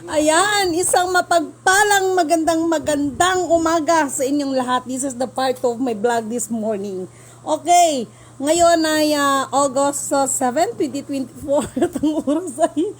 Ayan, isang mapagpalang magandang umaga sa inyong lahat. This is the part of my vlog this morning. Okay, ngayon ay August 7, 2024. At ang oras ay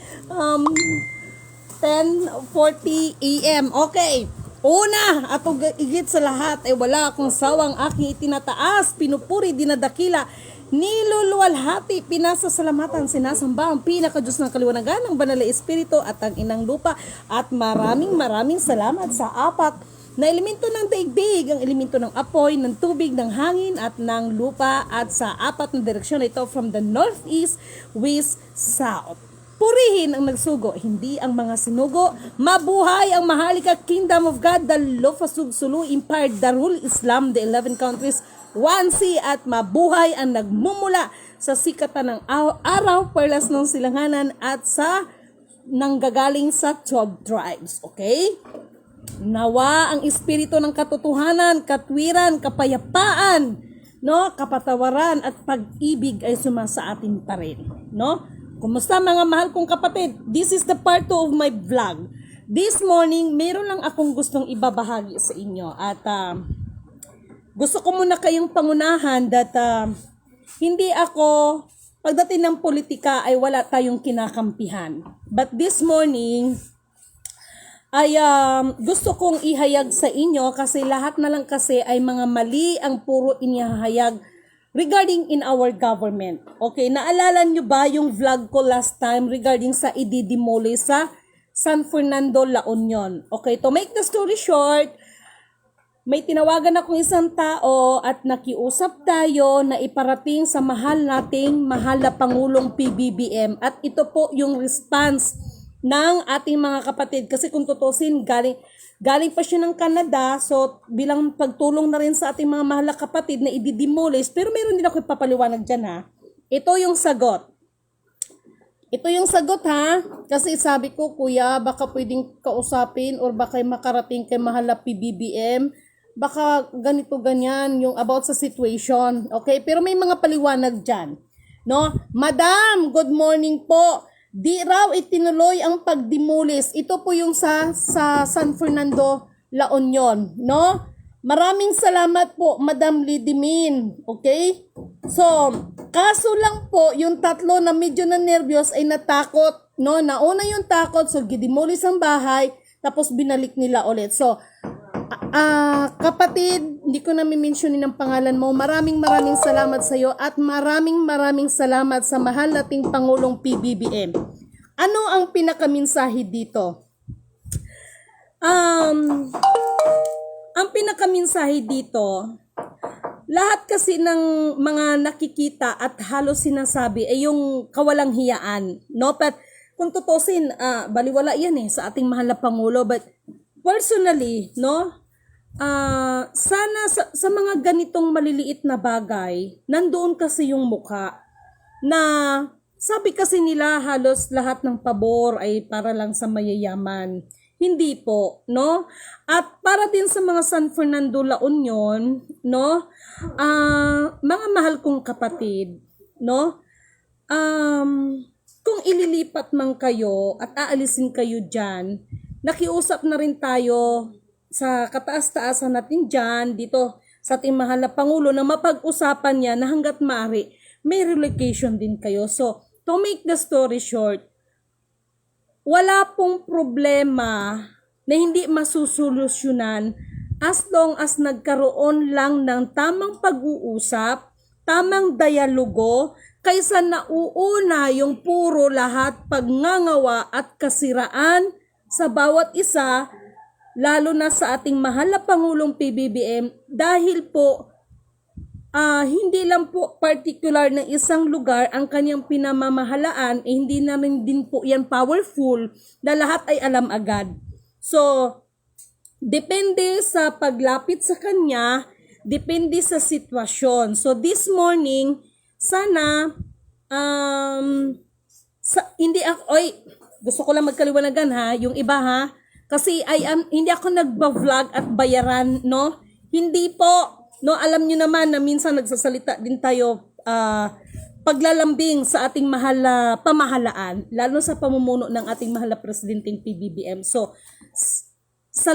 10:40 a.m. Okay, una at higit sa lahat ay wala akong sawang aking itinataas, pinupuri, dinadakila, niluluwalhati, pinasasalamatan, sinasamba ang pinaka-Diyos ng kaliwanagan, ang banal na Espiritu at ang inang lupa. At maraming salamat sa apat na elemento ng daigdig, ang elemento ng apoy, ng tubig, ng hangin at ng lupa, at sa apat na direksyon na ito, from the northeast, west, south. Purihin ang nagsugo, hindi ang mga sinugo. Mabuhay ang Maharlika Kingdom of God, the Lofasug Sulu Empire, Darul Islam, the 11 countries, 1C, at mabuhay ang nagmumula sa sikatan ng araw, perlas ng silanganan, at sa nanggagaling sa 12 tribes. Okay? Nawa ang espiritu ng katotohanan, katwiran, kapayapaan, no, kapatawaran at pag-ibig ay sumasa atin pa rin, no? Kumusta mga mahal kong kapatid? This is the part 2 of my vlog. This morning, meron lang akong gustong ibabahagi sa inyo, at gusto ko muna kayong pangunahan that hindi ako, pagdating ng politika ay wala tayong kinakampihan. But this morning, ay gusto kong ihayag sa inyo kasi lahat na lang kasi ay mga mali ang puro inihahayag regarding in our government. Okay, naalala nyo ba yung vlog ko last time regarding sa ididemoli sa San Fernando, La Union? Okay, to make the story short, may tinawagan akong isang tao at nakiusap tayo na iparating sa mahal na Pangulong PBBM. At ito po yung response ng ating mga kapatid. Kasi kung tutusin, galing pa siya ng Canada. So, bilang pagtulong na rin sa ating mga mahal na kapatid na i-demolish. Pero meron din ako ipapaliwanag dyan, ha. Ito yung sagot. Ito yung sagot, ha. Kasi sabi ko, kuya, baka pwedeng kausapin or baka makarating kay mahal na PBBM. Baka ganito ganyan yung about sa situation. Okay? Pero may mga paliwanag dyan. No? Madam, good morning po. Di raw itinuloy ang pagdemolis. Ito po yung sa San Fernando, La Union. No? Maraming salamat po, Madam Lidimin. Okay? So, kaso lang po, yung tatlo na medyo na nervyos ay natakot. No? Nauna yung takot, so gidemolis ang bahay, tapos binalik nila ulit. So, kapatid, hindi ko na mi-mentionin ang pangalan mo. Maraming salamat sa iyo at maraming salamat sa mahal nating Pangulong PBBM. Ano ang pinakaminsahe dito? Ang pinakaminsahe dito, lahat kasi ng mga nakikita at halos sinasabi ay yung kawalang hiyaan, no? But kung tutusin, baliwala yan sa ating mahal na Pangulo. But personally, no, sana sa mga ganitong maliliit na bagay, nandoon kasi yung mukha na sabi kasi nila halos lahat ng pabor ay para lang sa mayayaman. Hindi po, no? At para din sa mga San Fernando, La Union, no, mga mahal kong kapatid, no, kung ililipat man kayo at aalisin kayo dyan, nakiusap na rin tayo sa kataas-taasan natin dyan, dito sa ating mahal na Pangulo, na mapag-usapan niya na hanggat maaari, may relocation din kayo. So, to make the story short, wala pong problema na hindi masusolusyonan as long as nagkaroon lang ng tamang pag-uusap, tamang dialogo, kaysa nauuna yung puro lahat pagngangawa at kasiraan sa bawat isa, lalo na sa ating mahal na Pangulong PBBM, dahil po hindi lang po particular ng isang lugar ang kanyang pinamamahalaan, hindi namin din po yan powerful na lahat ay alam agad. So, depende sa paglapit sa kanya, depende sa sitwasyon. So, this morning, sana, hindi ako, gusto ko lang magkaliwanagan ha, yung iba ha, kasi hindi ako nagba-vlog at bayaran, no? Hindi po, no, alam nyo naman na minsan nagsasalita din tayo paglalambing sa ating mahal na pamahalaan, lalo sa pamumuno ng ating mahal na presidenteng PBBM. So, sa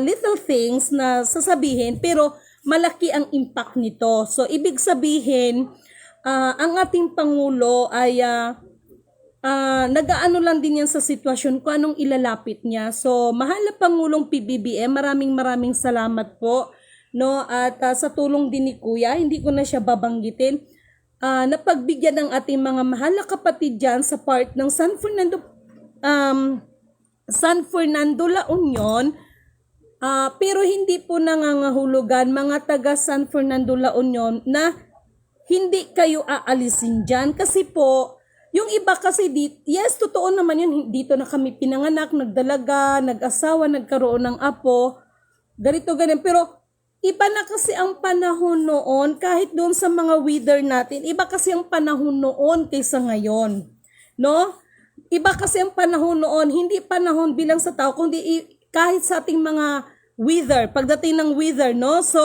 little things na sasabihin, pero malaki ang impact nito. So, ibig sabihin, ang ating Pangulo ay nag-aano lang din yan sa sitwasyon kung anong ilalapit niya. So, mahal na Pangulong PBBM, maraming salamat po. No, at sa tulong din ni Kuya, hindi ko na siya babanggitin. Napagbigyan ng ating mga mahal na kapatid dyan sa part ng San Fernando La Union. Pero hindi po nangangahulugan mga taga San Fernando La Union na hindi kayo aalisin dyan. Kasi po, yung iba kasi dito, yes, totoo naman yun, dito na kami pinanganak, nagdalaga, nag-asawa, nagkaroon ng apo, ganito, ganyan. Pero, iba na kasi ang panahon noon, kahit doon sa mga weather natin, iba kasi ang panahon noon kaysa ngayon. No? Iba kasi ang panahon noon, hindi panahon bilang sa tao, kundi kahit sa ating mga weather, pagdating ng weather, no? So,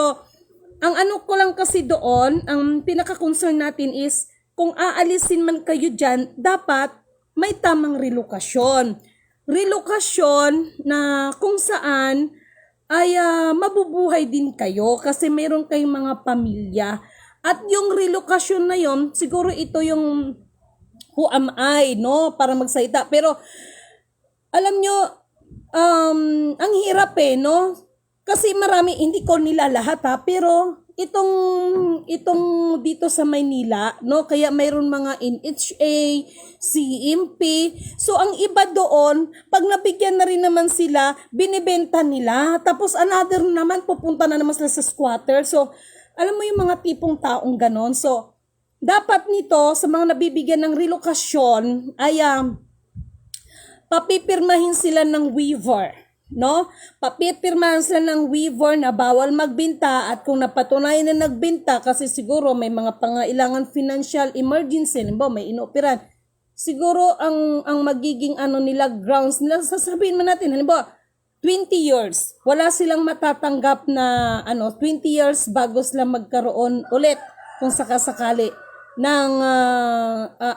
ang ano ko lang kasi doon, ang pinaka-concern natin is, kung aalisin man kayo dyan, dapat may tamang relokasyon. Relokasyon na kung saan ay mabubuhay din kayo kasi mayroon kayong mga pamilya. At yung relokasyon na yon, siguro ito yung who am I, no? Para magsalita. Pero, alam nyo, ang hirap no? Kasi marami, hindi ko nila lahat pero itong dito sa Maynila, no? Kaya mayroon mga NHA, CMP. So ang iba doon, pag nabigyan na rin naman sila, binibenta nila. Tapos another naman, pupunta na naman sila sa squatter. So alam mo yung mga tipong taong ganon. So dapat nito, sa mga nabibigyan ng relokasyon, ay papipirmahin sila ng waiver. No? Papipirmahan sila ng waiver na bawal magbenta at kung napatunayan na nagbenta kasi siguro may mga pangailangan financial emergency, may inoperan. Siguro ang magiging nila grounds nila, sasabihin man natin, halimbawa 20 years. Wala silang matatanggap na 20 years bago sila magkaroon ulit kung sakasakali ng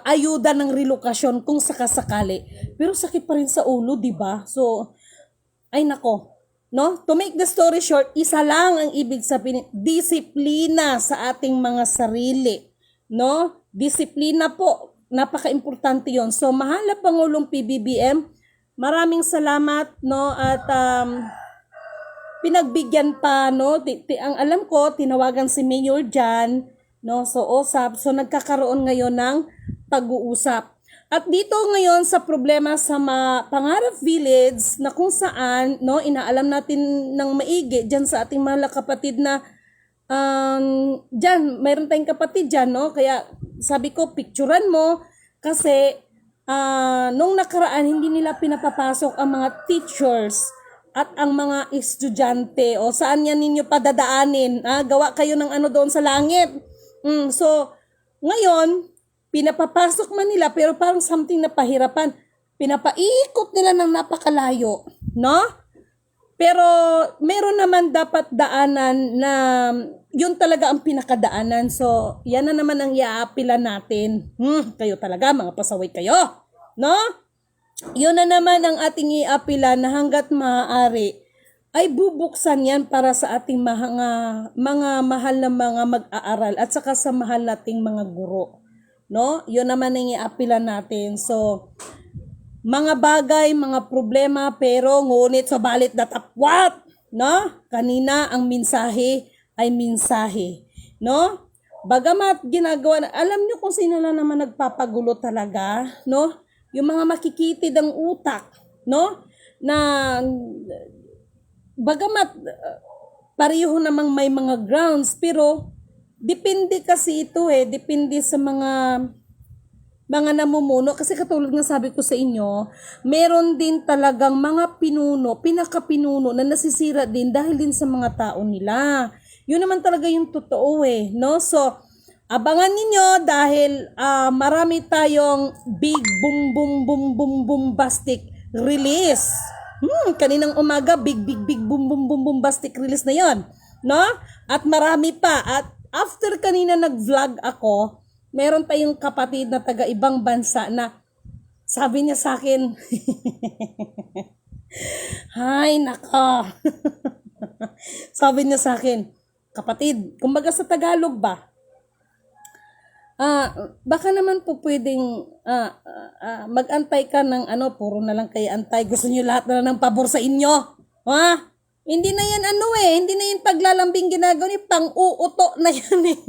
ayuda ng relokasyon kung sakasakali. Pero sakit pa rin sa ulo, 'di ba? So ay nako, no? To make the story short, isa lang ang ibig sabihin, disiplina sa ating mga sarili, no? Disiplina po, napaka-importante 'yon. So, mahal na Pangulong PBBM, maraming salamat, no? At pinagbigyan pa, no? Ang alam ko, tinawagan si Mayor Jan, no? So, usap. So, nagkakaroon ngayon ng pag-uusap. At dito ngayon sa problema sa Pangarap Village na kung saan, no, inaalam natin ng maigi diyan sa ating mga kapatid na diyan, mayroon tayong kapatid diyan, no? Kaya sabi ko picturean mo kasi nung nakaraan hindi nila pinapapasok ang mga teachers at ang mga estudyante o saan yan ninyo padadaanin. Gawa kayo ng doon sa langit. So ngayon pinapapasok man nila pero parang something na pahirapan. Pinapaikot nila ng napakalayo, no? Pero meron naman dapat daanan na yun talaga ang pinakadaanan. So, yan na naman ang iaapila natin. Kayo talaga, mga pasaway kayo, no? Yun na naman ang ating iapila na hanggat maaari ay bubuksan yan para sa ating mga mahal na mga mag-aaral at saka sa mahal nating mga guro. No? Yun naman ang iapila natin. So, mga bagay, mga problema, pero ngunit subalit datapwat, no? Kanina ang mensahe ay mensahe, no? Bagamat ginagawa na, alam nyo kung sino lang naman nagpapagulo talaga, no? Yung mga makikitid ang utak, no? Na bagamat pareho namang may mga grounds, pero depende kasi ito depende sa mga namumuno. Kasi katulad ng sabi ko sa inyo, meron din talagang mga pinuno, pinakapinuno na nasisira din dahil din sa mga tao nila. Yun naman talaga yung totoo no? So, abangan ninyo dahil marami tayong big bombastic release. Kaninang umaga, big bombastic release na yon, no? At marami pa. At after kanina nag-vlog ako, meron tayong kapatid na taga ibang bansa na sabi niya sa akin, hay naka. Sabi niya sa akin, kapatid, kumbaga sa Tagalog ba? Baka naman po pwedeng mag-antay ka ng puro na lang kayo antay. Gusto niyo lahat na lang ng pabor sa inyo. Ha? Hindi na yan hindi na yan paglalambing ginagawa ni pang-uuto na yan eh.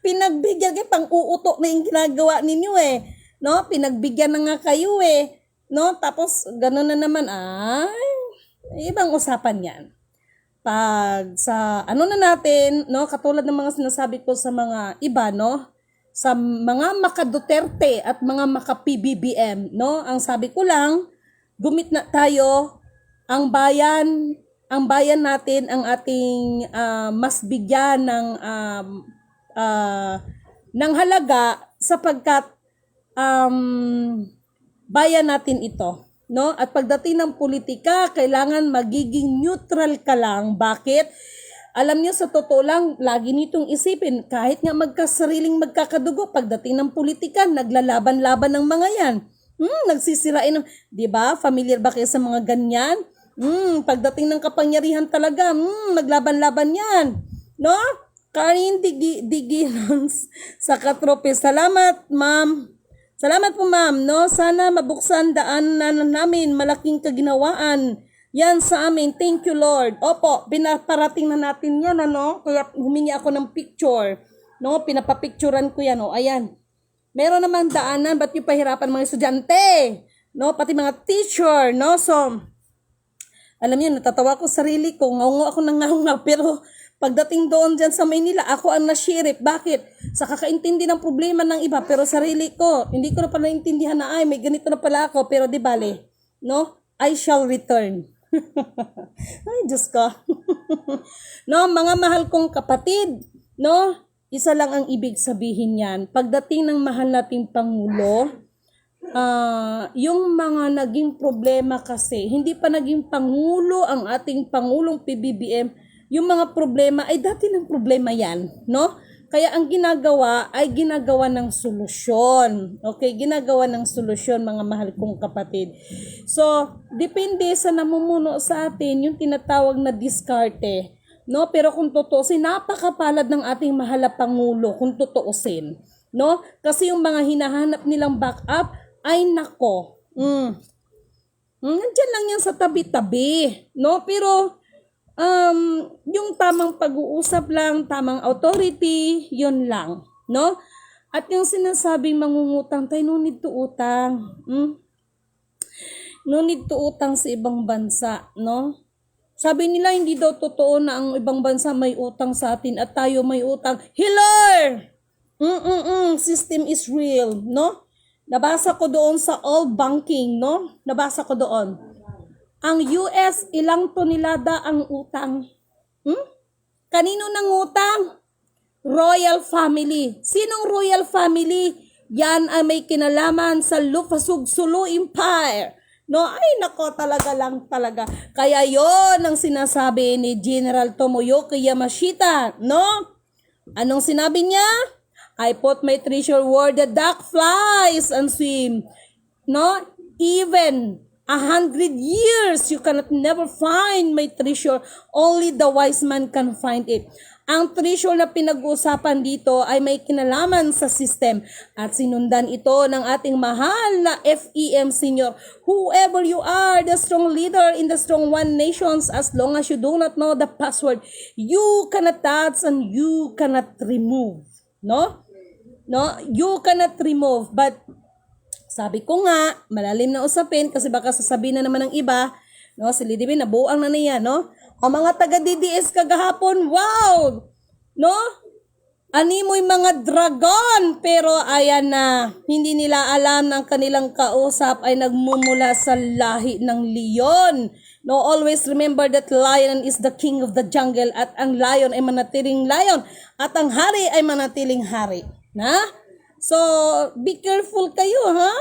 Pinagbigyan kayo, pang-uuto na yung ginagawa ninyo eh. No? Pinagbigyan na nga kayo eh. No? Tapos, gano'n na naman, ibang usapan yan. Pag sa na natin, no, katulad ng mga sinasabi ko sa mga iba, no, sa mga maka-Duterte at mga maka-PBBM, no, ang sabi ko lang, gumit na tayo, ang bayan natin ang ating mas bigyan ng halaga sapagkat bayan natin ito. No? At pagdating ng politika, kailangan magiging neutral ka lang. Bakit? Alam niyo, sa totoo lang, lagi nitong isipin, kahit nga magkakadugo, pagdating ng politika, naglalaban-laban ng mga yan. Nagsisirain ng, di ba? Familiar ba kayo sa mga ganyan? Pagdating ng kapangyarihan talaga, naglaban-laban yan. No? Karin Digilons sa katrope. Salamat, ma'am. Salamat po ma'am, no? Sana mabuksan daanan namin, malaking kaginawaan yan sa amin. Thank you Lord. Opo, pinaparating na natin yan, Kaya humingi ako ng picture, no? Pinapapicturean ko yan, Ayan. Meron namang daanan, ba't yung pahirapan mga estudyante? No? Pati mga teacher, no? So, alam niyo, natatawa ko sarili ko, ngaw ako ng ngaw, pero pagdating doon dyan sa Maynila, ako ang nasyirip. Bakit? Sa kakaintindi ng problema ng iba, pero sarili ko, hindi ko na pala naintindihan na, may ganito na pala ako, pero di bale, no? I shall return. Ay, Diyos ko. No, mga mahal kong kapatid, no? Isa lang ang ibig sabihin yan. Pagdating ng mahal nating Pangulo, yung mga naging problema kasi, hindi pa naging Pangulo ang ating Pangulong PBBM, yung mga problema ay dati ng problema yan, no? Kaya ang ginagawa ay ginagawa ng solusyon. Okay, ginagawa ng solusyon mga mahal kong kapatid. So, depende sa namumuno sa atin yung tinatawag na diskarte, no? Pero kung tutuusin, napakapalad ng ating mahal na Pangulo kung tutuusin, no? Kasi yung mga hinahanap nilang backup ay nako. Nandiyan lang yan sa tabi-tabi, no? Pero yung tamang pag-uusap lang, tamang authority, yun lang, no? At yung sinasabing mangungutang tayo, no need to utang. No need to utang sa ibang bansa, no? Sabi nila hindi daw totoo na ang ibang bansa may utang sa atin at tayo may utang. Hiller! System is real, no? Nabasa ko doon sa all banking, no? Nabasa ko doon. Ang US, ilang tonelada ang utang? Kanino nang utang? Royal family. Sinong royal family? Yan ay may kinalaman sa Lufasugsulu Empire. No, ay nako talaga lang talaga. Kaya yon ang sinasabi ni General Tomoyuki Yamashita, no? Anong sinabi niya? I put my treasure where the duck flies and swim. No? Even 100 years, you cannot never find my treasure. Only the wise man can find it. Ang treasure na pinag-uusapan dito ay may kinalaman sa system at sinundan ito ng ating mahal na FEM Senior. Whoever you are, the strong leader in the strong one nations, as long as you do not know the password, you cannot touch and you cannot remove. No? No? You cannot remove. But sabi ko nga, malalim na usapin kasi baka sasabihin na naman ng iba, no, si Lidibin, nabuang na niya, no? Ang mga taga-DDS kagahapon, wow! No? Animoy mga dragon, pero ayan na, hindi nila alam ng kanilang kausap ay nagmumula sa lahi ng leon. No, always remember that lion is the king of the jungle at ang lion ay manatiling lion at ang hari ay manatiling hari. Na? So, be careful kayo, ha?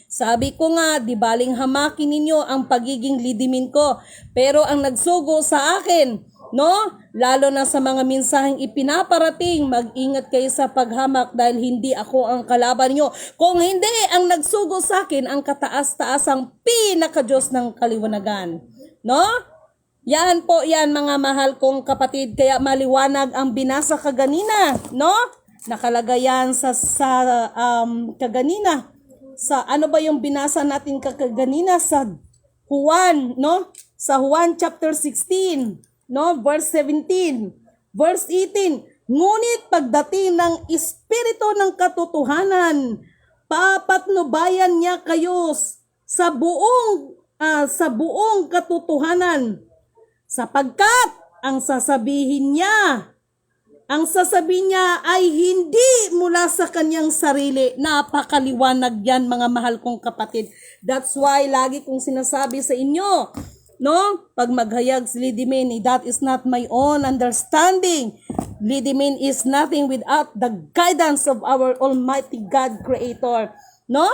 Sabi ko nga, di baling hamakin ninyo ang pagiging lidimin ko. Pero ang nagsugo sa akin, No? Lalo na sa mga mensaheng ipinaparating, mag-ingat kayo sa paghamak dahil hindi ako ang kalaban nyo. Kung hindi, ang nagsugo sa akin ang kataas-taasang pinaka-Diyos ng kaliwanagan. No? Yan po yan mga mahal kong kapatid, kaya maliwanag ang binasa kaganina, no? Nakalagay yan sa kaganina. Sa ano ba yung binasa natin kaganina sa Juan, no? Sa Juan chapter 16. No, verse 17, verse 18. Ngunit pagdating ng Espiritu ng katotohanan, papatnubayan niya kayo sa buong katotohanan, sapagkat ang sasabihin niya ay hindi mula sa kanyang sarili. Napakaliwanag yan mga mahal kong kapatid. That's why lagi kong sinasabi sa inyo, no? Pag maghayag si Lydimin, that is not my own understanding. Lydimin is nothing without the guidance of our Almighty God Creator. No?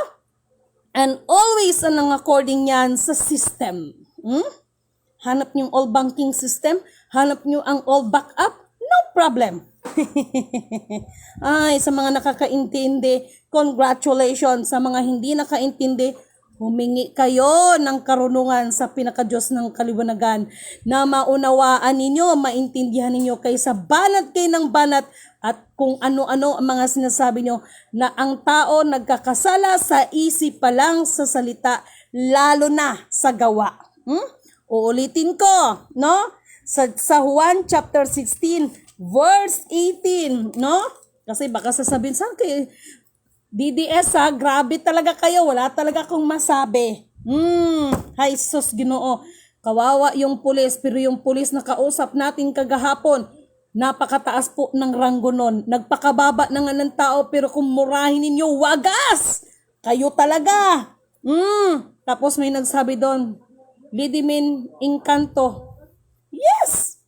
And always anong according yan sa system. Hanap niyo all banking system? Hanap niyo ang all backup? No problem. Ay, sa mga nakakaintindi, congratulations. Sa mga hindi nakaintindi, humingi kayo ng karunungan sa pinaka-Diyos ng kaliwanagan na maunawaan ninyo, maintindihan ninyo kaysa banat kayo ng banat at kung ano-ano ang mga sinasabi nyo na ang tao nagkakasala sa isip pa lang sa salita, lalo na sa gawa. Uulitin ko, no? Sa Juan chapter 16, verse 18, no? Kasi baka sasabihin sa akin, DDS grabe talaga kayo, wala talaga akong masabi. Hay sus Ginoo, kawawa yung pulis, pero yung pulis na kausap natin kagahapon, napakataas po ng ranggo nun. Nagpakababa na nga ng tao, pero kung murahin ninyo, wagas! Kayo talaga! Tapos may nagsabi doon, Lydimin, Encanto. Yes!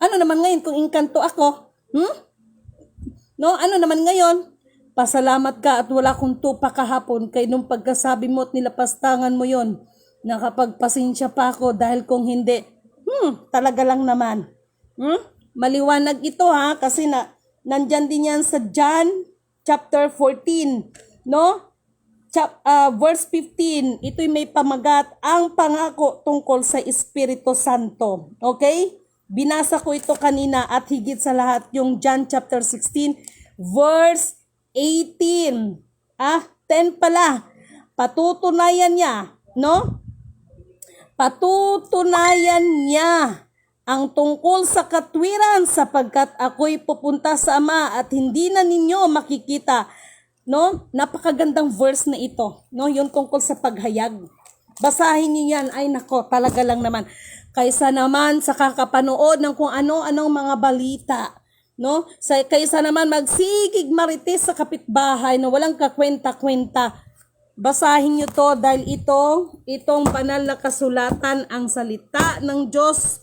Ano naman ngayon kung Encanto ako? No, ano naman ngayon? Pasalamat ka at wala kong tupa kahapon kay nung pagkasabi mo at nilapastangan mo yon. Nakapagpasensya pa ako dahil kung hindi, talaga lang naman. Maliwanag ito kasi nandyan din yan sa John chapter 14, no? Verse 15, ito'y may pamagat ang pangako tungkol sa Espiritu Santo. Okay? Binasa ko ito kanina at higit sa lahat yung John chapter 16, verse 18. 10 pala. Patutunayan niya, no? Patutunayan niya ang tungkol sa katwiran sapagkat ako'y pupunta sa Ama at hindi na ninyo makikita. No? Napakagandang verse na ito, no? Yung tungkol sa paghayag. Basahin niyo yan. Ay nako, talaga lang naman. Kaysa naman sa kakapanood ng kung ano-anong mga balita, no? Kaysa naman magsigig marites sa kapitbahay na walang kakwenta-kwenta. Basahin niyo to dahil itong banal na kasulatan, ang salita ng Diyos,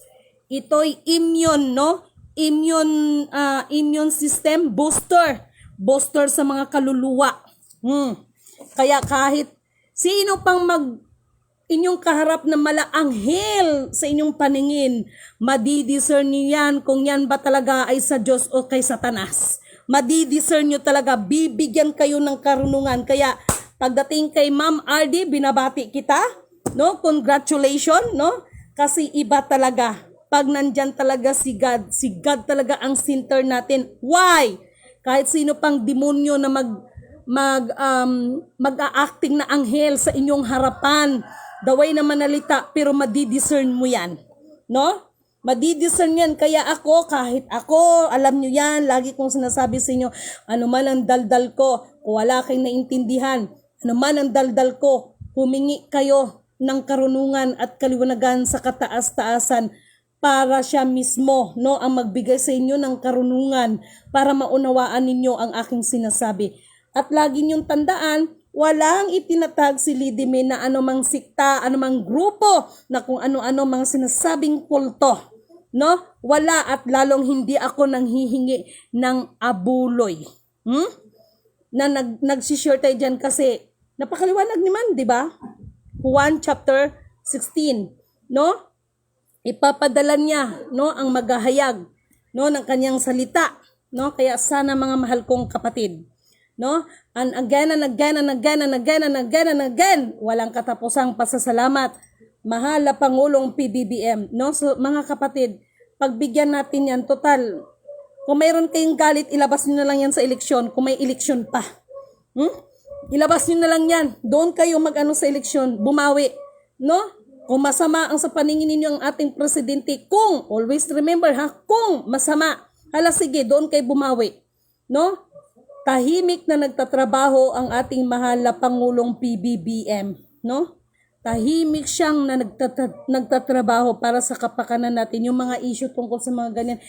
ito'y immune, no? Immune system booster sa mga kaluluwa. Kaya kahit sino pang inyong kaharap na malaanghel sa inyong paningin, madidiscern niyo yan kung yan ba talaga ay sa Diyos o kay Satanas. Madidiscern nyo talaga, bibigyan kayo ng karunungan. Kaya pagdating kay Ma'am RD, binabati kita, no? Congratulations, no? Kasi iba talaga. Pag nandyan talaga si God talaga ang center natin. Why? Kahit sino pang demonyo na mag-a-acting na anghel sa inyong harapan, daway na manalita, pero madidiscern mo yan. No? Madidiscern yan. Kaya kahit ako, alam nyo yan, lagi kong sinasabi sa inyo, ano man ang daldal ko, kung wala kayong naintindihan, ano man ang daldal ko, humingi kayo ng karunungan at kaliwanagan sa kataas-taasan, para siya mismo, no, ang magbigay sa inyo ng karunungan para maunawaan ninyo ang aking sinasabi. At lagi niyong tandaan, walang itinatag si Lydimin na anumang sikta, anumang grupo na kung ano-ano mga sinasabing kulto. No? Wala, at lalong hindi ako nanghihingi ng abuloy. Na nagsishare tayo dyan kasi napakaliwanag naman, di ba? Juan chapter 16, no? ipapadala niya, no, ang maghahayag, no, ng kanyang salita, no? Kaya sana mga mahal kong kapatid, no? And again and again and again and again and again and again, walang katapusang pasasalamat, mahal na Pangulong PBBM, no? So mga kapatid, pagbigyan natin yan, total, kung mayroon kayong galit, ilabas niyo na lang yan sa eleksyon, kung may eleksyon pa. Ilabas niyo na lang yan. Doon kayo mag-ano sa eleksyon, bumawi, no? Kung masama ang sa paningin ninyo ang ating presidente, kung, always remember ha, kung masama, hala sige, doon kayo bumawi, no? Tahimik na nagtatrabaho ang ating mahal na Pangulong PBBM, no? Tahimik siyang na nagtatrabaho para sa kapakanan natin, yung mga issue tungkol sa mga ganyan.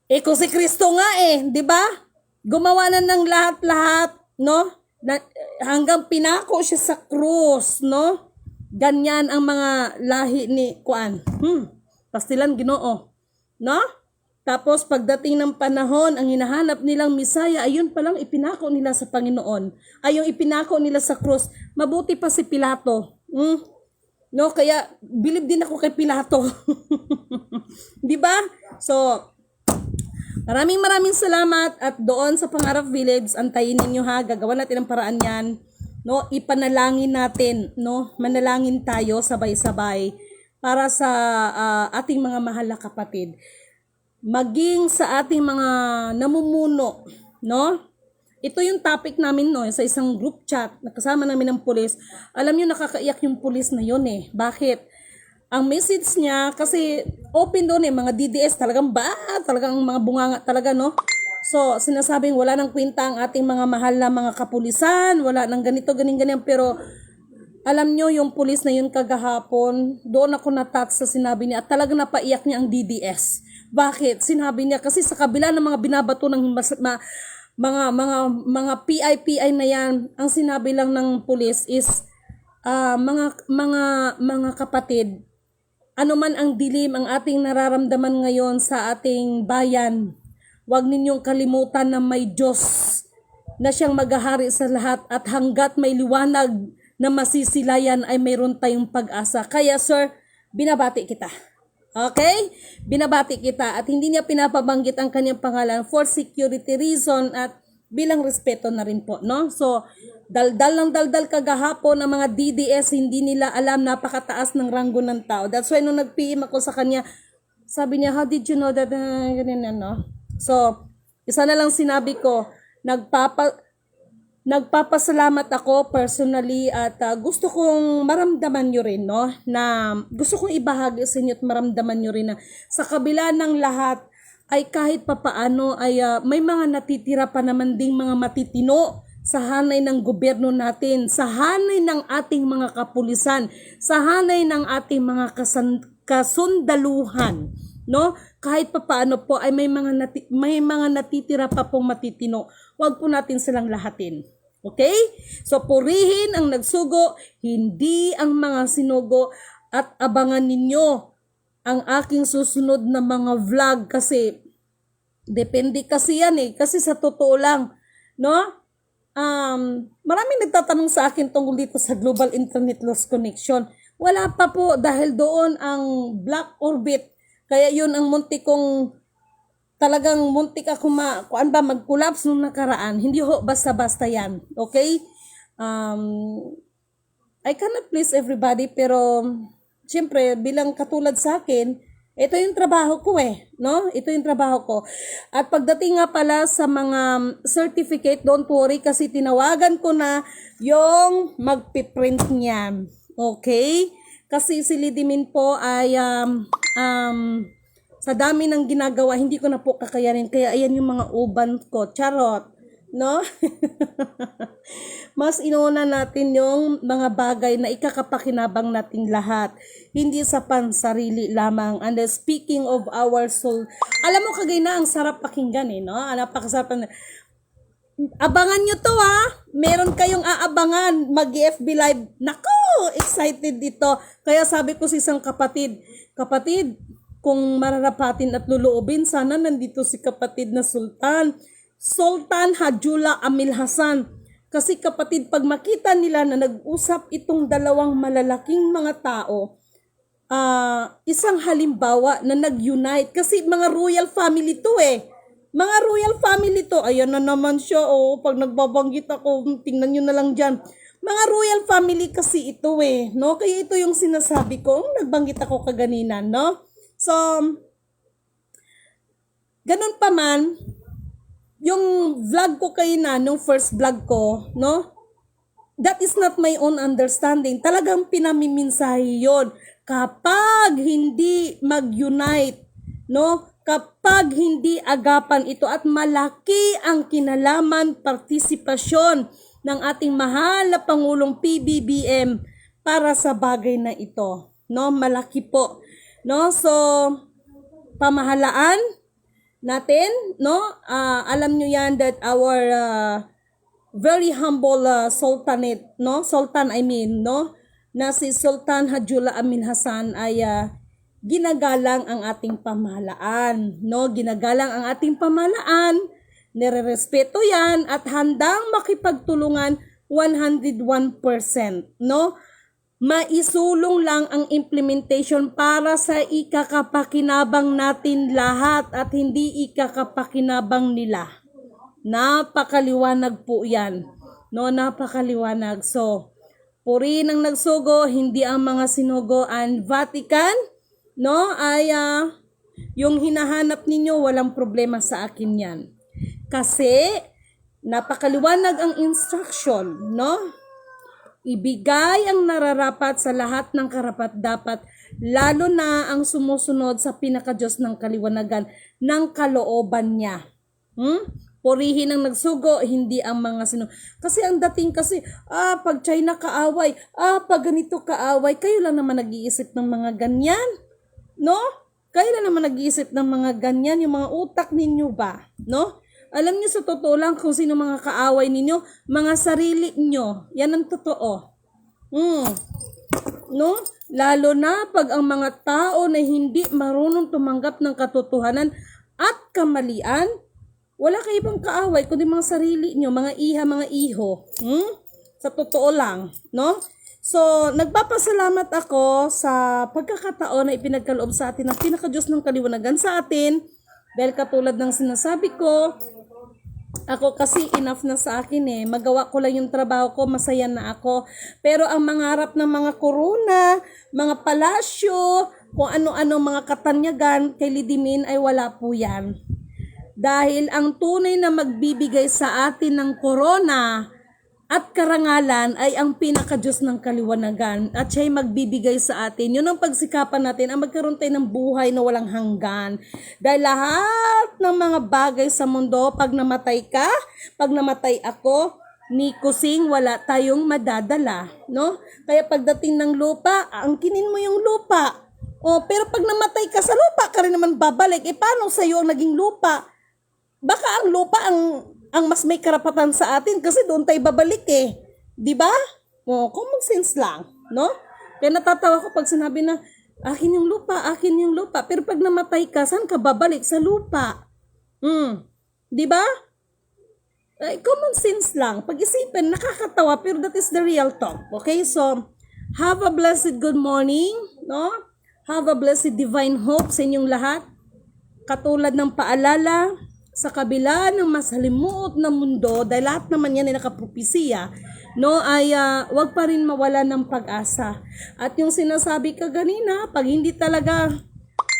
Eh kung si Kristo nga di ba? Gumawa na ng lahat-lahat, no? Hanggang pinako siya sa krus, no? Ganyan ang mga lahi ni Kuan. Pastilan Ginoo, no? Tapos pagdating ng panahon, ang hinahanap nilang Misaya, ayun palang ipinako nila sa Panginoon. Ay yung ipinako nila sa krus. Mabuti pa si Pilato. No, kaya bilib din ako kay Pilato. 'Di ba? So maraming salamat at doon sa Pangarap Village, antayin ninyo ha, gagawa natin ang paraan yan, no? Ipanalangin natin, no? Manalangin tayo sabay-sabay para sa ating mga mahal na kapatid. Maging sa ating mga namumuno, no? Ito yung topic namin, no, sa isang group chat, nakasama namin ng pulis. Alam niyo, nakakaiyak yung pulis na yun Bakit? Ang message niya, kasi open doon mga DDS, talagang mga bunganga talaga, no? So, sinasabing wala nang kwenta ang ating mga mahal na mga kapulisan, wala nang ganito, ganyan, pero alam nyo, yung pulis na yun kagahapon, doon ako na-touch sa sinabi niya, at talagang napaiyak niya ang DDS. Bakit? Sinabi niya, kasi sa kabila ng mga binabato ng mga PI na yan, ang sinabi lang ng pulis is, mga kapatid, ano man ang dilim ang ating nararamdaman ngayon sa ating bayan, huwag ninyong kalimutan na may Diyos na siyang maghahari sa lahat at hanggat may liwanag na masisilayan ay mayroon tayong pag-asa. Kaya sir, binabati kita. Okay? Binabati kita at hindi niya pinapabanggit ang kanyang pangalan for security reason at bilang respeto na rin po, no? So, daldal kagahapon ang mga DDS, hindi nila alam, napakataas ng ranggo ng tao. That's why nung nag-PM ako sa kanya, sabi niya, how did you know that, ganyan, no? So, isa na lang sinabi ko, nagpapasalamat ako personally at gusto kong maramdaman nyo rin, no? Na gusto kong ibahagi sa inyo at maramdaman nyo rin na sa kabila ng lahat, ay kahit papaano ay may mga natitira pa naman ding mga matitino sa hanay ng gobyerno natin, sa hanay ng ating mga kapulisan, sa hanay ng ating mga kasundaluhan, no? Kahit papaano po ay may mga natitira pa pong matitino. Huwag po natin silang lahatin. Okay? So purihin ang nagsugo, hindi ang mga sinugo, at abangan ninyo ang aking susunod na mga vlog kasi depende kasi yan kasi sa totoo lang, no? Maraming nagtatanong sa akin tungkol dito sa Global Internet Loss Connection. Wala pa po dahil doon ang black orbit. Kaya yun ang muntik ako mag-collapse nung nakaraan. Hindi ho basta-basta yan. Okay? I cannot please everybody pero siyempre, bilang katulad sa akin, ito yung trabaho ko no? Ito yung trabaho ko. At pagdating nga pala sa mga certificate, don't worry kasi tinawagan ko na yung magpiprint niyan. Okay? Kasi si Lidimin po ay sa dami ng ginagawa, hindi ko na po kakayanin. Kaya ayan yung mga uban ko. Charot. No? Mas inuuna natin yung mga bagay na ikakapakinabang nating lahat, hindi sa pansarili lamang. And speaking of our soul, alam mo kagay na ang sarap pakinggan no? Napakasarap. Abangan nyo to meron kayong aabangan, mag-FB live. Naku, excited dito. Kaya sabi ko sa isang kapatid, kung mararapatin at luluobin, sana nandito si kapatid na Sultan Hajula Amil Hasan. Kasi kapatid, pag makita nila na nag-usap itong dalawang malalaking mga tao, isang halimbawa na nag-unite. Kasi mga royal family to eh. Mga royal family to. Ayan na naman siya. Oh, pag nagbabanggit ako, tingnan nyo na lang dyan. Mga royal family kasi ito eh. No? Kaya ito yung sinasabi ko. Nagbanggit ako kaganina. No? So, ganun pa man, yung vlog ko kayo na, nung first vlog ko, no? That is not my own understanding. Talagang pinamiminsahe yun. Kapag hindi mag-unite, no? Kapag hindi agapan ito at malaki ang kinalaman, partisipasyon ng ating mahal na Pangulong PBBM para sa bagay na ito, no? Malaki po, no? So, pamahalaan natin, no? Alam nyo yan that our very humble sultanate, no? Sultan, I mean, no? Na si Sultan Hajjullah Amin Hasan ay ginagalang ang ating pamahalaan, no? Ginagalang ang ating pamahalaan, nirerespeto yan at handang makipagtulungan 101%, no? Maisulong lang ang implementation para sa ikakapakinabang natin lahat at hindi ikakapakinabang nila. Napakaliwanag po yan. No, napakaliwanag. So, puri ng nagsugo, hindi ang mga sinugo. Ang Vatican, no, ay yung hinahanap ninyo, walang problema sa akin yan. Kasi, napakaliwanag ang instruction, no? Ibigay ang nararapat sa lahat ng karapat-dapat, lalo na ang sumusunod sa pinakadiyos ng kaliwanagan ng kalooban niya. Purihin ang nagsugo, hindi ang mga Kasi ang dating kasi, pag China kaaway, pag ganito kaaway, kayo lang naman nag-iisip ng mga ganyan. No? Kayo lang naman nag-iisip ng mga ganyan, yung mga utak ninyo ba? No? Alam niyo sa totoo lang kung sino mga kaaway ninyo, mga sarili nyo. Yan ang totoo. No? Lalo na pag ang mga tao na hindi marunong tumanggap ng katotohanan at kamalian, wala kayo ibang kaaway kundi mga sarili nyo, mga iha, mga iho. Sa totoo lang, no? So, nagpapasalamat ako sa pagkakataon na ipinagkaloob sa atin ng pinakadiyos ng kaliwanagan sa atin. Dahil katulad ng sinasabi ko, ako kasi enough na sa akin eh. Magawa ko lang yung trabaho ko, masaya na ako. Pero ang mangarap ng mga korona, mga palasyo, kung ano-ano mga katanyagan kay Lidimin ay wala po yan. Dahil ang tunay na magbibigay sa atin ng korona at karangalan ay ang pinakadiyos ng kaliwanagan at siya'y magbibigay sa atin. Yun ang pagsikapan natin, ang magkaroon tayo ng buhay na walang hanggan. Dahil lahat ng mga bagay sa mundo, pag namatay ka, pag namatay ako, ni kusing wala tayong madadala. No? Kaya pagdating ng lupa, angkinin mo yung lupa. Pero pag namatay ka sa lupa, ka rin naman babalik. Paano sa'yo ang naging lupa? Baka ang lupa ang mas may karapatan sa atin kasi doon tayo babalik eh. 'Di ba? Common sense lang, no? Kaya natatawa ko pag sinabi na akin yung lupa, akin yung lupa. Pero pag namatay ka, saan ka babalik? Sa lupa. 'Di ba? Common sense lang. Pag-isipin, nakakatawa pero that is the real talk. Okay? So, have a blessed good morning, no? Have a blessed divine hope sa inyong lahat. Katulad ng paalala, sa kabila ng mas halimuot na mundo, dahil lahat naman yan ay nakapropesiya, no, ay wag pa rin mawala ng pag-asa. At yung sinasabi ka ganina, pag hindi talaga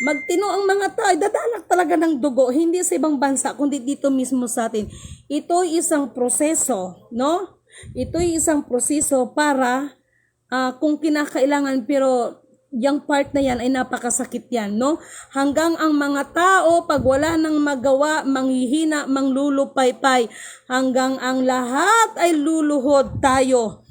magtino ang mga tao, dadalak talaga ng dugo, hindi sa ibang bansa, kundi dito mismo sa atin. Ito ay isang proseso, no? Ito ay isang proseso para kung kinakailangan, pero yung part na yan ay napakasakit yan, no? Hanggang ang mga tao, pag wala nang magawa, manghihina, manglulupaypay, hanggang ang lahat ay luluhod tayo.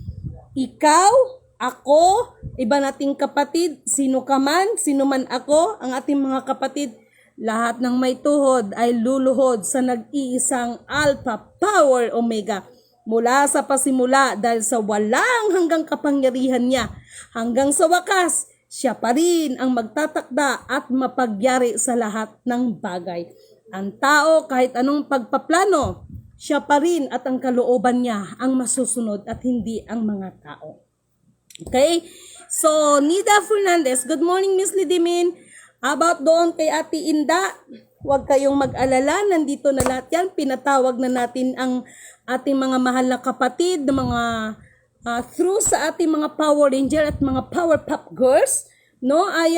Ikaw, ako, iba nating kapatid, sino ka man, sino man ako, ang ating mga kapatid, lahat ng may tuhod ay luluhod sa nag-iisang Alpha Power Omega. Mula sa pasimula, dahil sa walang hanggang kapangyarihan niya, hanggang sa wakas, siya pa rin ang magtatakda at mapagyari sa lahat ng bagay. Ang tao, kahit anong pagpaplano, siya pa rin at ang kalooban niya ang masusunod at hindi ang mga tao. Okay? So, Nida Fernandez, good morning Miss Lidimin. About doon kay Ate Inda, huwag kayong mag-alala, nandito na lahat yan. Pinatawag na natin ang ating mga mahal na kapatid, na mga through sa ating mga Power Ranger at mga Power Pop Girls, no? Ay,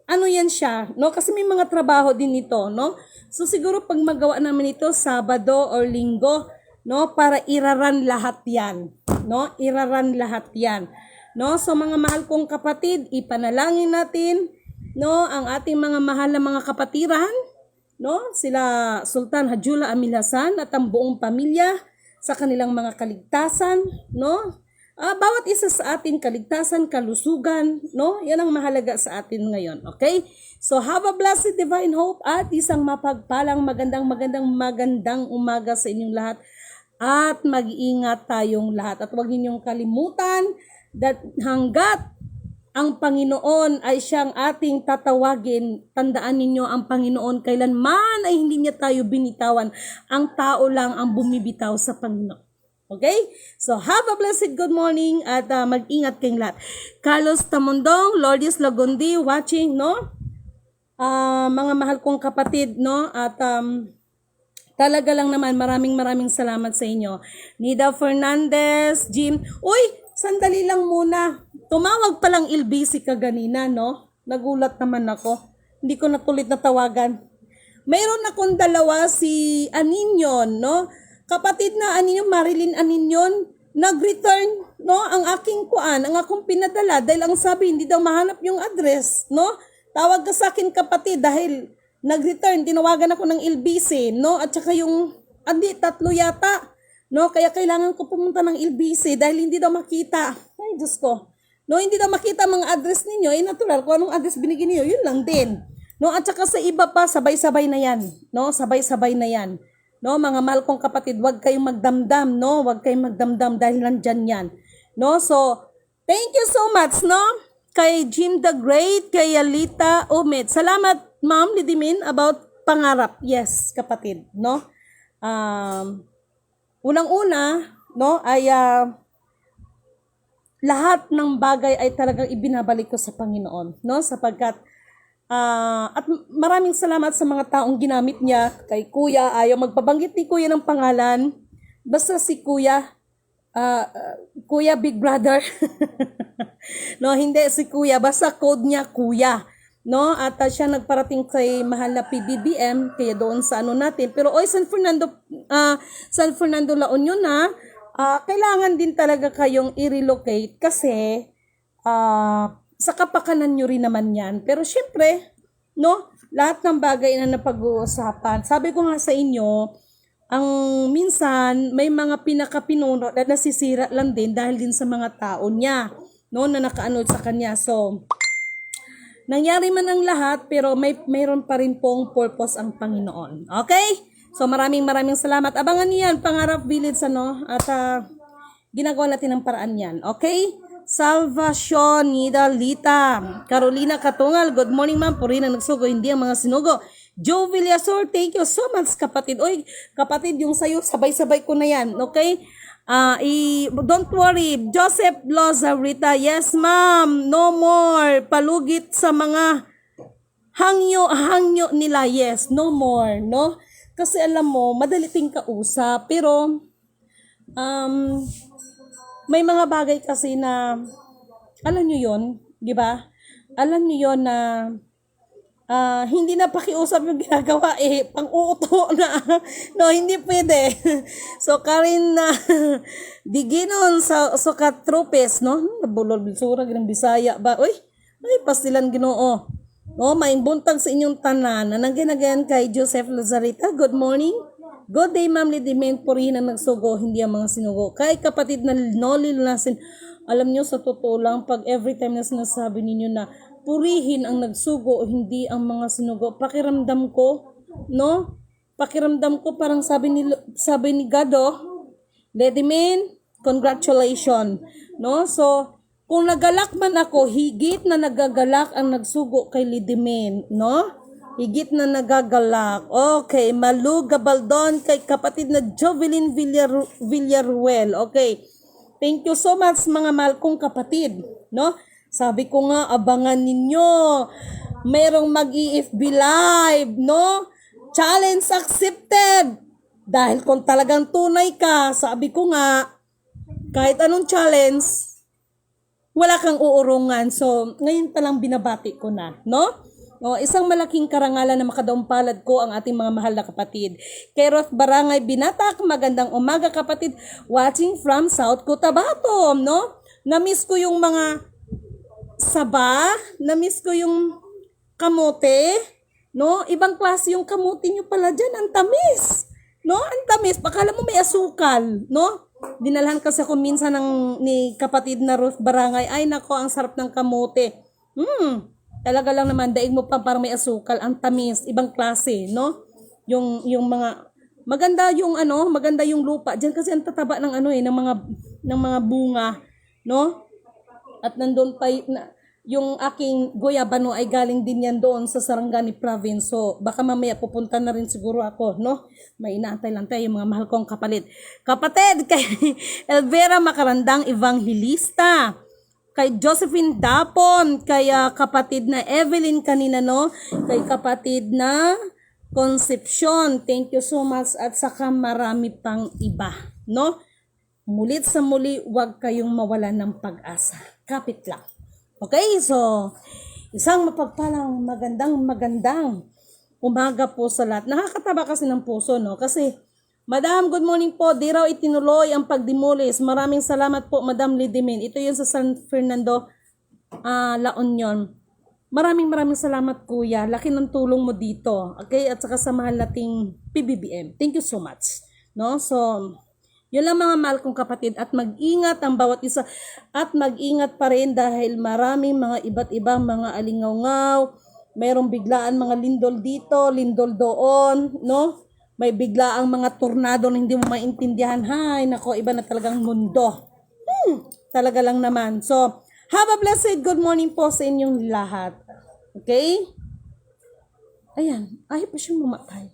ano yan siya, no? Kasi may mga trabaho din ito, no? So, siguro pag magawa namin ito, Sabado or Linggo, no? Para iraran lahat yan, no? Iraran lahat yan. No, so mga mahal kong kapatid, ipanalangin natin, no, ang ating mga mahal na mga kapatiran, no, sila Sultan Hajula Amil Hasan at ang buong pamilya sa kanilang mga kaligtasan, no. Bawat isa sa atin kaligtasan, kalusugan, no, yan ang mahalaga sa atin ngayon, okay? So have a blessed divine hope at isang mapagpalang magandang umaga sa inyong lahat at mag-iingat tayong lahat at huwag ninyong kalimutan that hanggat ang Panginoon ay siyang ating tatawagin, tandaan ninyo ang Panginoon kailanman ay hindi niya tayo binitawan. Ang tao lang ang bumibitaw sa Panginoon. Okay? So have a blessed good morning at mag-ingat kayong lahat. Carlos Tamondong, Lourdes Lagundi watching, no? Mga mahal kong kapatid, no? At talaga lang naman maraming salamat sa inyo. Nida Fernandez, Jim. Uy! Sandali lang muna. Tumawag pa lang LBC kaganina, no? Nagulat naman ako. Hindi ko natulit na tawagan. Mayroon akong dalawa, si Aninyon, no? Kapatid na Aninyon, Marilyn Aninyon, nag-return, no? Ang aking ang akong pinadala dahil ang sabi, hindi daw mahanap yung address, no? Tawag ka sa akin kapatid dahil nag-return, tinawagan ako ng LBC, no? At saka yung, tatlo yata. No, kaya kailangan ko pumunta ng LBC dahil hindi daw makita. Ay, Diyos ko. No, hindi daw makita mga address ninyo. Natural, kung anong address binigyan niyo, yun lang din. No, at saka sa iba pa, sabay-sabay na yan. No, sabay-sabay na yan. No, mga mahal kong kapatid, huwag kayong magdamdam, no? Huwag kayong magdamdam dahil nandyan yan. No, so, thank you so much, no? Kay Jim the Great, kay Alita Umit. Salamat, Ma'am Lidimin, about pangarap. Yes, kapatid, no? Unang-una, no, ay lahat ng bagay ay talagang ibinabalik ko sa Panginoon, no, sapagkat at maraming salamat sa mga taong ginamit niya. Kay Kuya, ayaw magpabanggit ni Kuya ng pangalan, basta si Kuya, Kuya Big Brother. No, hindi si Kuya, basta code niya Kuya. No, at siya nagparating kay mahal na PBBM kaya doon sa ano natin. Pero San Fernando La Union na kailangan din talaga kayong i-relocate kasi sa kapakanan nyo rin naman yan. Pero syempre, no, lahat ng bagay na napag-uusapan. Sabi ko nga sa inyo, ang minsan may mga pinakapinuno na nasisira lang din dahil din sa mga tao niya, no, na nakaano sa kanya. So nangyari man ang lahat, pero mayroon pa rin pong purpose ang Panginoon. Okay? So maraming salamat. Abangan niyan, Pangarap Village, ano? At ginagawa natin ang paraan yan. Okay? Salvacion, Nida Lita, Carolina Katungal, good morning ma'am. Puri na nagsugo, hindi ang mga sinugo. Joe Villasor, thank you so much kapatid. Oy, kapatid, yung sayo, sabay-sabay ko na yan. Okay? Don't worry, Joseph Lozarita, yes ma'am, no more palugit sa mga hangyo nila, yes, no more, no? Kasi alam mo, madali ting kausap, pero may mga bagay kasi na, alam nyo yon, di ba? Alam nyo yon na hindi na pakiusap yung ginagawa pang-uuto na. No, hindi pwede. So, Karin na diginon sa katropes, no? Nabulol bisura ng Bisaya ba? Uy, ay pastilan Ginoo. No, mainbuntag sa inyong tanan. Anang ginagayan kay Joseph Lazarita. Good morning. Good day, Ma'am Lidimen. Purihin ang nagsugo, hindi ang mga sinugo. Kay kapatid na Nolil Nasin, alam nyo sa totoo lang, pag every time na sinasabi ninyo na purihin ang nagsugo, hindi ang mga sinugo. Pakiramdam ko, no? Pakiramdam ko parang sabi ni God, Lidimen, congratulations, no? So, kung nagalak man ako, higit na nagagalak ang nagsugo kay Lidimen, no? Higit na nagagalak. Okay, Malu Gabaldon kay kapatid na Jovelyn Villaruel. Okay. Thank you so much mga mahal kong kapatid, no? Sabi ko nga, abangan ninyo. Merong mag-EFB live, no? Challenge accepted. Dahil kung talagang tunay ka, sabi ko nga, kahit anong challenge, wala kang uurungan. So, ngayon talang binabati ko na, no? O, isang malaking karangalan na makadampalad ko ang ating mga mahal na kapatid. Kay Roth Barangay Binatak, magandang umaga kapatid, watching from South Cotabato, no? Na-miss ko yung mga saba, na-miss ko yung kamote, no? Ibang klase yung kamote nyo pala dyan, ang tamis, no? Ang tamis, bakala mo may asukal, no? Dinalhan kasi ako minsan ni kapatid na Ruth Barangay, ay nako, ang sarap ng kamote. Talaga lang naman, daig mo pa parang may asukal, ang tamis, ibang klase, no? Yung mga, maganda yung lupa. Diyan kasi ang tataba ng ng mga bunga, no? At nandun pa, yung aking guyabano ay galing din yan doon sa Sarangani Province. So, baka mamaya pupunta na rin siguro ako, no? May inaantay lang tayo, yung mga mahal kong kapalit. Kapatid, kay Elvera Makarandang Evangelista, kay Josephine Dapon, kay kapatid na Evelyn kanina, no? Kay kapatid na Concepcion, thank you so much, at saka marami pang iba, no? Mulit sa muli, huwag kayong mawalan ng pag-asa. Kapit lang. Okay, so isang mapagpalang magandang umaga po sa lahat. Nakakataba kasi ng puso, no? Kasi Madam, good morning po. Di raw itinuloy ang pagdimulis. Maraming salamat po, Madam Lidimin. Ito yung sa San Fernando, La Union. Maraming salamat, Kuya. Laki ng tulong mo dito. Okay? At saka sa mahal nating PBBM. Thank you so much. No? So, yun lang mga mahal kong kapatid. At mag-ingat ang bawat isa. At mag-ingat pa rin dahil maraming mga iba't ibang mga alingaw-ngaw. Mayroong biglaan mga lindol dito, lindol doon. No? May bigla ang mga tornado na hindi mo maintindihan. Hay, nako, iba na talagang mundo. Talaga lang naman. So, have a blessed good morning po sa inyong lahat. Okay? Ayan, ayaw pa siyang mamatay.